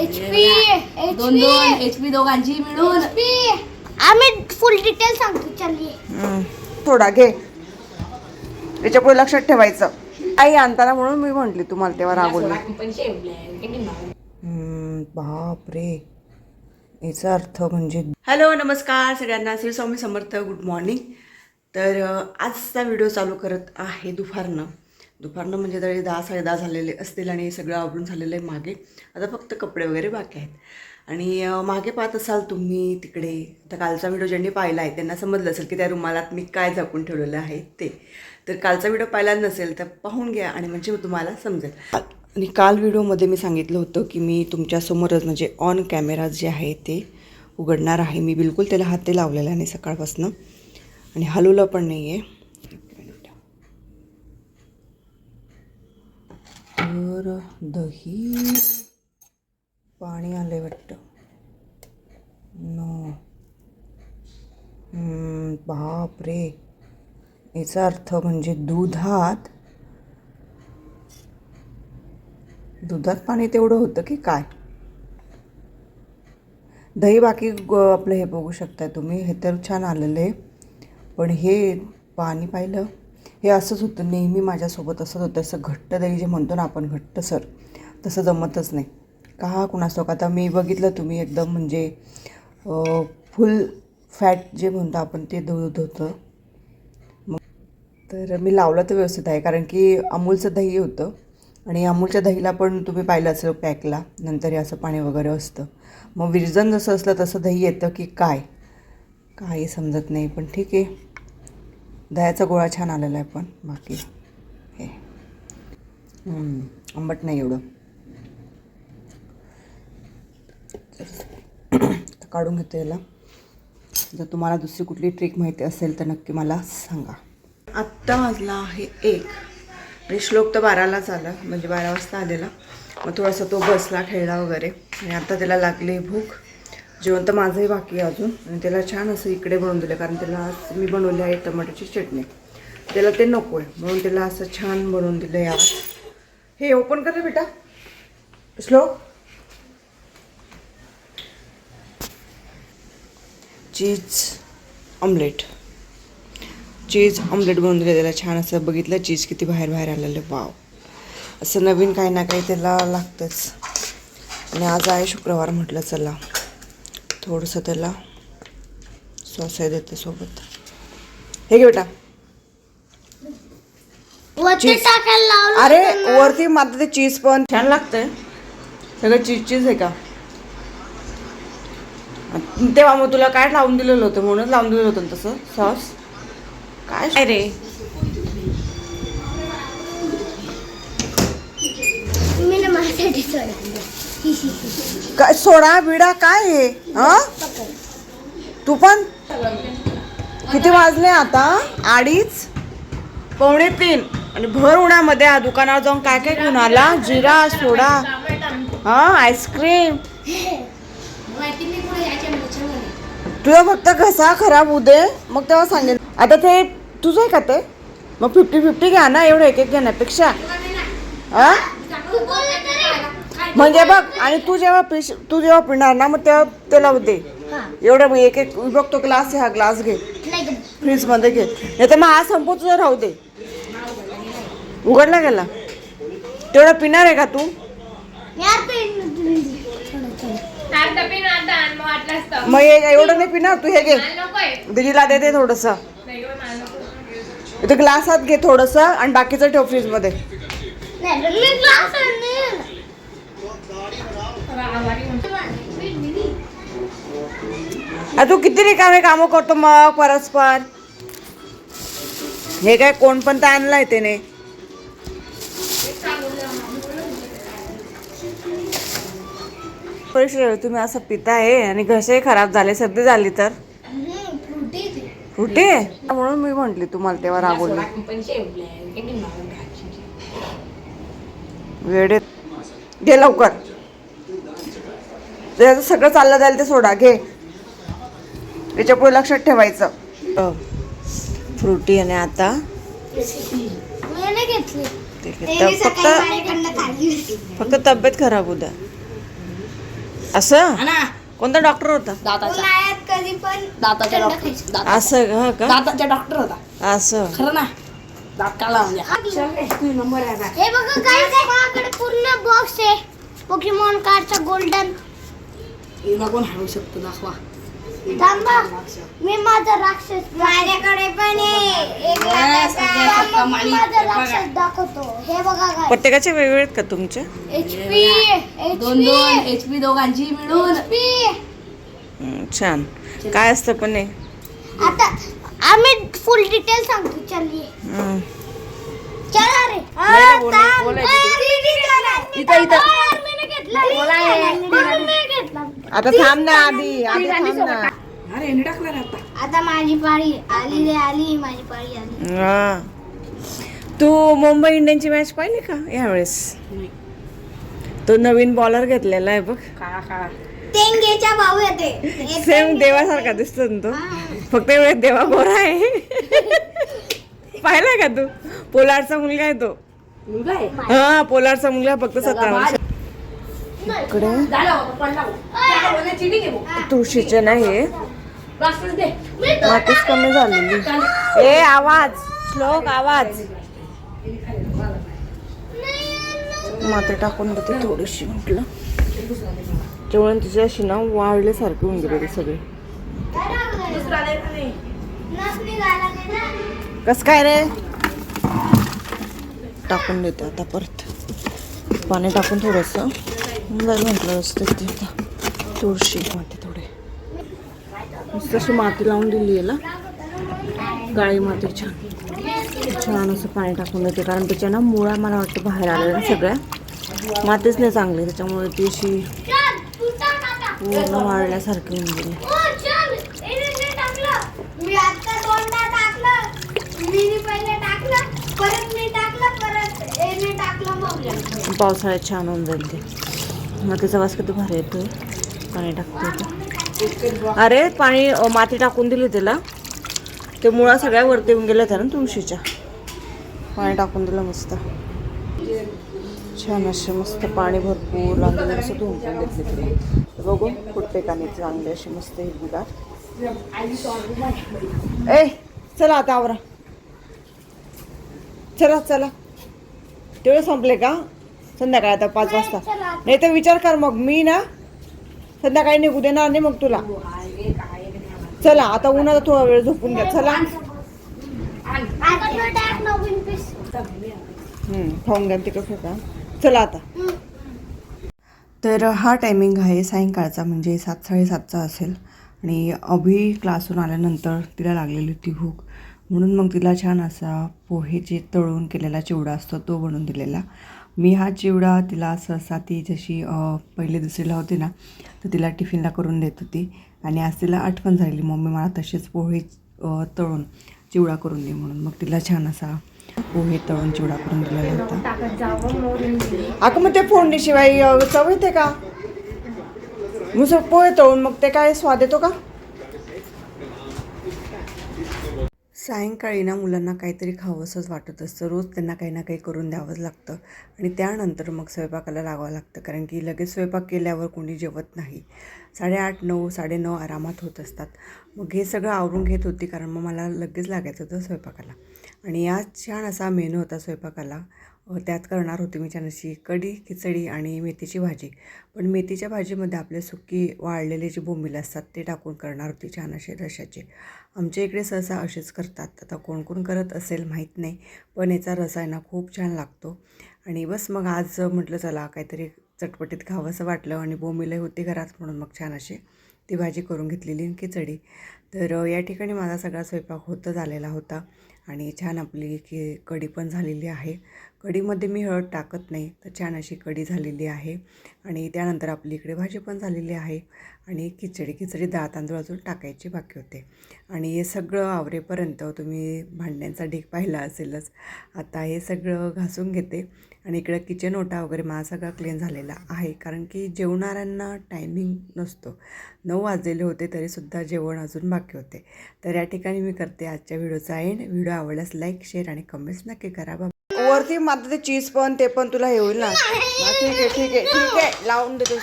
दोन HP दोघांची मिळून आम्ही फुल डिटेल सांगतो. चलिए थोडा घे. त्याच्या पुढे लक्षात ठेवायचं. आई आणताना म्हणून मी म्हंटली तुम्हाला तेव्हा रागवली. बापरे, याचा अर्थ म्हणजे. हॅलो नमस्कार सगळ्यांना, श्री स्वामी समर्थ. Good morning. तर आजचा व्हिडिओ चालू करत आहे दुपारनं म्हणजे तरी 10-10:30 झालेले असतील आणि सगळं आवरून झालेलं आहे मागे. आता फक्त कपडे वगैरे बाकी आहेत. आणि मागे पाहत असाल तुम्ही तिकडे, तर कालचा व्हिडिओ ज्यांनी पाहिला आहे त्यांना समजलं असेल की त्या रुमालात मी काय झाकून ठेवलेलं आहे ते. तर कालचा व्हिडिओ पाहिला नसेल तर पाहून घ्या आणि म्हणजे तुम्हाला समजेल. आणि काल व्हिडिओमध्ये मी सांगितलं होतं की मी तुमच्यासमोरच म्हणजे ऑन कॅमेरा जे आहे ते उघडणार आहे. मी बिलकुल त्याला हात ते लावलेला नाही सकाळपासून आणि हलवलं पण नाही आहे. तर दही पाणी आले वाटतं. नो, बापरे, याचा अर्थ म्हणजे दुधात पाणी तेवढं होतं की काय. दही बाकी आपलं हे बघू शकता तुम्ही, हे तर छान आलेलं आहे. पण हे पाणी पाहिलं, हे असंच होतं नेहमी माझ्यासोबत. असंच होतं, असं घट्ट दही जे म्हणतो ना आपण घट्टसर, तसं जमतच नाही का कुणासो. आता मी बघितलं तुम्ही एकदम म्हणजे फुल फॅट जे म्हणतो आपण ते दूध होतं. मग तर मी लावलं तर व्यवस्थित आहे, कारण की अमूलचं दही होतं आणि अमूलच्या दहीला पण तुम्ही पाहिलं असेल पॅकला नंतर हे असं पाणी वगैरे असतं. मग विरजन जसं असलं तसं दही येतं की काय समजत नाही. पण ठीक आहे, दह्याचा गोळा छान आलेला आहे. पण बाकी हे आंबट नाही एवढं. तर काढून घेतो याला. जर तुम्हाला दुसरी कुठली ट्रिक माहिती असेल तर नक्की मला सांगा. आत्ता वाजला आहे 1 आणि श्लोक तर 12लाच आला, म्हणजे 12 वाजता आलेला. मग थोडासा तो बसला खेळला वगैरे आणि आता त्याला लागली भूक. जेवण तर माझंही बाकी आहे अजून. आणि त्याला छान असं इकडे बनवून दिलं, कारण त्याला आज मी बनवली आहे टमाट्याची चटणी. त्याला ते नको आहे म्हणून त्याला असं छान बनवून दिलं आहे आज. हे ओपन कर रे बेटा श्लोक. चीज ऑमलेट बनवून दिलं त्याला छान असं. बघितलं चीज किती बाहेर आलेलं. वाव, असं नवीन काही ना काही त्याला लागतंच. आणि आज आहे शुक्रवार, म्हटलं चला थोडंसं त्याला सॉस देते सोबत. हे घे बेटा चीज. अरे वरती मात्र ते चीज पण छान लागतंय. सगळं चीज आहे का तेव्हा. मग तुला काय लावून दिलेलं होतं म्हणून लावून दिलेलं होतं तसं सॉस. काय रे काय सोडा बिडा काय आहे. तू पण किती वाजले आता 2:30 पावणे 3 आणि भर उन्हामध्ये दुकानावर जाऊन काय घेऊन आला. जिरा सोडा आईस्क्रीम. तुझा फक्त घसा खराब होऊ दे मग तेव्हा सांगेल. आता ते तुझं आहे का ते, मग 50-50 घ्या ना, एवढं एक घेण्यापेक्षा. म्हणजे बघ, आणि तू जेव्हा पिणार ना मग तेव्हा त्याला दे. एवढं एक बघतो ग्लास आहे, हा ग्लास घे फ्रीजमध्ये घे. नाही तर मग हा संपू तुझं राहू दे. उघडला गेला तेवढं पिणार आहे का तू. मग एवढं नाही पिणार तू. हे घे दिदीला दे थोडंसं. इथे ग्लासात घे थोडंसं आणि बाकीचं ठेव फ्रीजमध्ये. तू किती रिकामे कामं करतो मग परस्पर. हे काय कोण पण तर आणलाय त्याने. तुम्ही असं पिताय आणि घसे खराब झाले, सर्दी झाली तर फ्रुटी म्हणून मी म्हंटली तुम्हाला तेव्हा रागवली. वेडे घे लवकर. त्याचं सगळं चाललं जाईल ते सोडा घे. त्याच्या पुढे लक्षात ठेवायचं. फ्रुटी आणि आता फक्त तब्येत खराब होऊ द्या. असं हा ना कोणता डॉक्टर होता? दाताच्या उन्हाळ्यात कधी पण दाताच्या थंड डॉक्टर खायचं. असं का? दाताच्या डॉक्टर होता असं खरं ना. दात काढला म्हणजे चल रे, तू नंबर आहे आता. हे बघा गाईस माझ्याकडे पूर्ण बॉक्स आहे पोकेमॉन कार्डचा गोल्डन. हिला कोण हरवू शकतो दाखवा. थांबा मी माझा राक्षस माझ्याकडे पण माझा राक्षस दाखवतो. हे बघा गाईस प्रत्येकाचे वेगवेगळे आहेत का तुमचे? HP दोन दोन HP दोघांची मिळून. छान. काय असतं पण हे? आता आम्ही फुल डिटेल सांगतो. चलिए चला रे. इथं आता थांब ना आधी थांब ना. अरे यांनी टाकला रे आता. आता माझी पाळी आली रे आली माझी पाळी आली. हा. तू मुंबई इंडियनची मॅच पाहिली का यावेळेस? तो नवीन बॉलर घेतलेला आहे बघ. काळा तेंगेच्या भाऊ येते सेम देवासारखा दिसतो ना तो. फक्त एवढे देवा गोरा आहे. पाहिलाय का तू? पोलार्डचा मुलगा आहे तो. मुलगा आहे. हा पोलार्डचा मुलगा फक्त 17 वर्ष. इकडे झालं बाबा, पडला भाऊ. त्याला बोलले, चिटिंग आहे भाऊ. तुळशीचे नाही राष्ट्रच दे. मातीच कमी झालेली. ए आवाज श्लोक आवाज. माती टाकून देते थोडीशी म्हटलं. जेवण तिची अशी ना वाळल्यासारखी होऊन गेले सगळे. दुसरा नाही का नाही. कस काय रे? टाकून देते आता परत पाणी टाकून थोडस म्हटलं असतं ते. आता तुळशी माती थोडी मस्त अशी माती लावून दिली आहे ना. गाळी माती छान असं पाणी टाकून देते कारण त्याच्या ना मुळा मला वाटतं बाहेर आलेल्या सगळ्या. मातीच नाही चांगली त्याच्यामुळे ती अशी पूर्ण वाळल्यासारखी होऊन गेली. मी आता दोनदा टाकलं. मी पहिले टाकलं परत मी टाकलं परत एने टाकलं मग पावसाळ्यात छान होऊन जाईल ते. मातीचा वास किती भारी येतोय. पाणी टाकतो. अरे पाणी माती टाकून दिली त्याला. ते मुळा सगळ्या वरती येऊन गेल्या होत्या ना तुळशीच्या. पाणी टाकून दिलं मस्त छान असे मस्त पाणी भरपूर लागलं असं धुवून पण घेतले तिला. बघू कुठे का नाही चांगले असे मस्त हिरवीगार. ए चला आता आवरा. चला तेवढे संपले का? संध्याकाळी आता 5 वाजता. नाही तर विचार कर मग मी ना संध्याकाळी निघू देणार नाही मग तुला. चला आता उन्हाचा थोडा वेळ झोपून घ्या. चला खाऊन घ्या तिकडे फेका. चला आता. तर हा टायमिंग आहे सायंकाळचा म्हणजे 7-7:30चा असेल. आणि अभि क्लासहून आल्यानंतर तिला लागलेली होती भूक म्हणून मग तिला छान असा पोहे जे तळून केलेला चिवडा असतो तो बनवून दिलेला. मी हा चिवडा तिला सहसा ती जशी पहिली दुसरीला होती ना तर तिला टिफिनला करून देत होती. आणि आज तिला आठवण झालेली मम्मी मला तसेच पोहे तळून चिवडा करून दे म्हणून. मग तिला छान असा पोहे तळून चिवडा करून दिलेला होता. अगं मग ते फोडणीशिवाय चव येते का? नुसतं पोहे तळून मग ते काय स्वाद येतो का? सायंकाळी ना मुलांना काहीतरी खावंसंच वाटत असतं. रोज त्यांना काही ना काही करून द्यावंच लागतं आणि त्यानंतर मग स्वयंपाकाला लागावं लागतं कारण की लगेच स्वयंपाक केल्यावर कोणी जेवत नाही. 8:30, 9, 9:30 आरामात होत असतात. मग हे सगळं आवरून घेत होती कारण मग मला लगेच लागायचं होतं स्वयंपाकाला. आणि आज छान असा मेनू होता स्वयंपाकाला. त्यात करणार होती मी छान अशी कढी, खिचडी आणि मेथीची भाजी. पण मेथीच्या भाजीमध्ये आपले सुकी वाळलेले जे बोंबील असतात ते टाकून करणार होती छान असे रशाचे. आमच्या इकडे सहसा असेच करतात. आता कोण कोण करत असेल माहीत नाही पण याचा रसा आहे ना खूप छान लागतो. आणि बस मग आज म्हटलं चला काहीतरी चटपटीत खावंसं वाटलं आणि बोंबीलही होती घरात म्हणून मग छान अशी ती भाजी करून घेतलेली आणि खिचडी. तर या ठिकाणी माझा सगळा स्वयंपाक होतं झालेला होता आणि छान आपली कढी पण झालेली आहे. कढीमध्ये मी हळद टाकत नाही तर छान अशी कढी झालेली आहे. आणि त्यानंतर आपली इकडे भाजी पण झालेली आहे आणि खिचडी डाळ तांदूळ अजून टाकायची बाकी होते. आणि हे सगळं आवरेपर्यंत तुम्ही भांड्यांचा ढीग पाहिला असेलच. आता हे सगळं घासून घेते आणि इकडं किचन ओटा वगैरे माझा सगळा क्लीन झालेला आहे कारण की जेवणाऱ्यांना टायमिंग नसतो. 9 वाजलेले होते तरीसुद्धा जेवण अजून बाकी होते. तर या ठिकाणी मी करते आजच्या व्हिडिओचा एंड. व्हिडिओ आवडल्यास लाईक, शेअर आणि कमेंट्स नक्की करा. वरती मात्र ते चीज पण ते पण तुला हे होईल ना. ठीक आहे लावून देते.